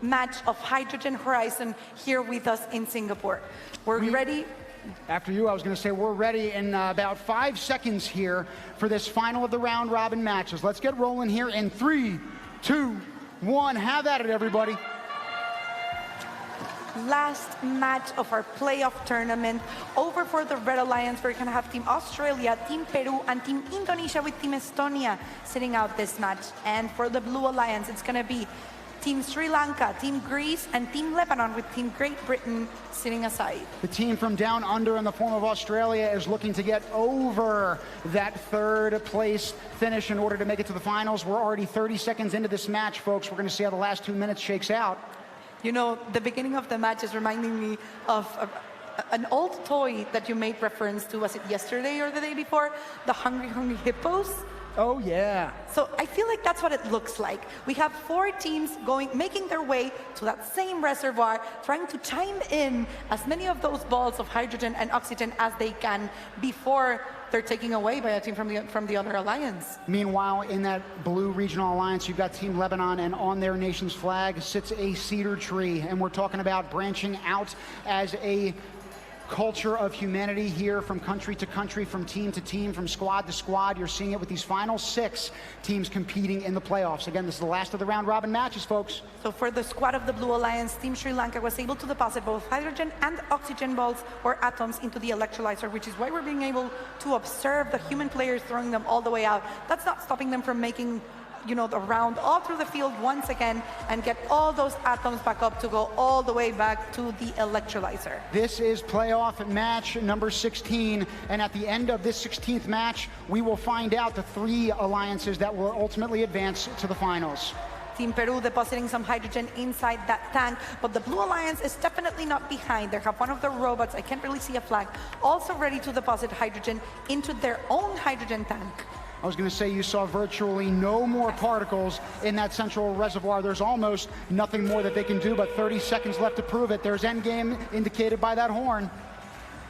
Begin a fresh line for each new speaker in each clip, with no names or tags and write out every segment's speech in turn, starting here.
match of Hydrogen Horizon here with us in Singapore. We're ready.
After you, I was going to say we're ready in about 5 seconds here for this final of the round robin matches. Let's get rolling here in 3, 2, 1. Have at it, everybody.
Last match of our playoff tournament. Over for the Red Alliance, we're going to have Team Australia, Team Peru, and Team Indonesia with Team Estonia sitting out this match. And for the Blue Alliance, it's going to be Team Sri Lanka, Team Greece, and Team Lebanon with Team Great Britain sitting aside.
The team from down under in the form of Australia is looking to get over that third place finish in order to make it to the finals. We're already 30 seconds into this match, folks. We're going to see how the last 2 minutes shakes out.
You know, the beginning of the match is reminding me of an old toy that you made reference to. Was it yesterday or the day before? The Hungry Hungry Hippos?
Oh, yeah.
So I feel like that's what it looks like. We have 4 teams making their way to that same reservoir, trying to chime in as many of those balls of hydrogen and oxygen as they can before they're taken away by a team from the other alliance.
Meanwhile, in that blue regional alliance, you've got Team Lebanon, and on their nation's flag sits a cedar tree. And we're talking about branching out as a culture of humanity here, from country to country, from team to team, from squad to squad. You're seeing it with these final 6 teams competing in the playoffs. Again, this is the last of the round robin matches, folks.
So for the squad of the Blue Alliance, Team Sri Lanka was able to deposit both hydrogen and oxygen balls or atoms into the electrolyzer, which is why we're being able to observe the human players throwing them all the way out. That's not stopping them from making, you know, the round all through the field once again and get all those atoms back up to go all the way back to the electrolyzer.
This is playoff match number 16, and at the end of this 16th match, we will find out the 3 alliances that will ultimately advance to the finals.
Team Peru depositing some hydrogen inside that tank, but the Blue Alliance is definitely not behind. They have one of their robots, I can't really see a flag, also ready to deposit hydrogen into their own hydrogen tank.
I was going to say you saw virtually no more particles in that central reservoir. There's almost nothing more that they can do, but 30 seconds left to prove it. There's endgame indicated by that horn.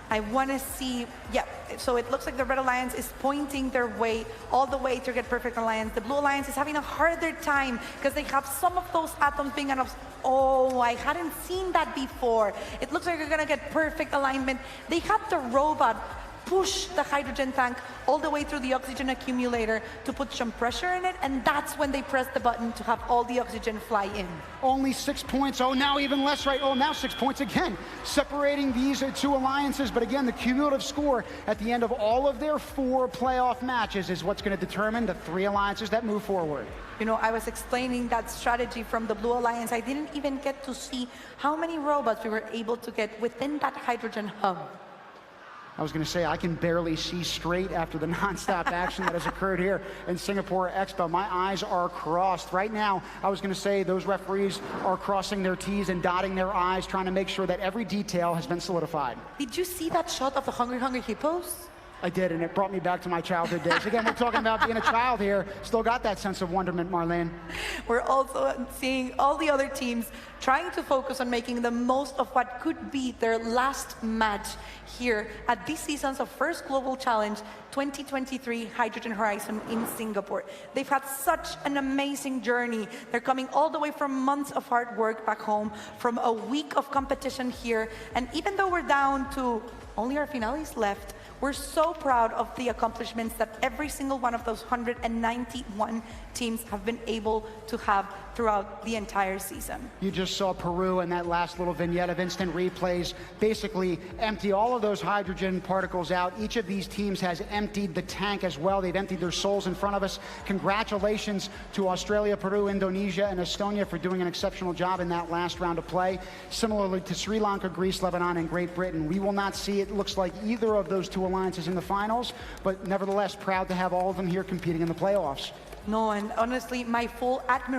I want to see, yeah, so it looks like the Red Alliance is pointing their way all the way to get Perfect Alliance. The Blue Alliance is having a harder time because they have some of those atoms being enough. Oh, I hadn't seen that before. It looks like they're going to get perfect alignment. They had the robot push the hydrogen tank all the way through the oxygen accumulator to put some pressure in it, and that's when they press the button to have all the oxygen fly in.
Only 6 points. Oh, now even less, right? Oh, now 6 points again, separating these 2 alliances. But again, the cumulative score at the end of all of their 4 playoff matches is what's going to determine the 3 alliances that move forward.
You know, I was explaining that strategy from the Blue Alliance. I didn't even get to see how many robots we were able to get within that hydrogen hub.
I was going to say, I can barely see straight after the nonstop action that has occurred here in Singapore Expo. My eyes are crossed. Right now, I was going to say those referees are crossing their T's and dotting their I's, trying to make sure that every detail has been solidified.
Did you see that shot of the Hungry Hungry Hippos?
I did, and it brought me back to my childhood days. Again, we're talking about being a child here. Still got that sense of wonderment, Marlene.
We're also seeing all the other teams trying to focus on making the most of what could be their last match here at this season's of First Global Challenge 2023 Hydrogen Horizon in Singapore. They've had such an amazing journey. They're coming all the way from months of hard work back home, from a week of competition here, and even though we're down to only our finales left, we're so proud of the accomplishments that every single one of those 191 teams have been able to have throughout the entire season.
You just saw Peru in that last little vignette of instant replays basically empty all of those hydrogen particles out. Each of these teams has emptied the tank as well. They've emptied their souls in front of us. Congratulations to Australia, Peru, Indonesia, and Estonia for doing an exceptional job in that last round of play. Similarly to Sri Lanka, Greece, Lebanon, and Great Britain. We will not see, it looks like, either of those 2 alliances in the finals, but nevertheless proud to have all of them here competing in the playoffs.
No, and honestly, my full admiration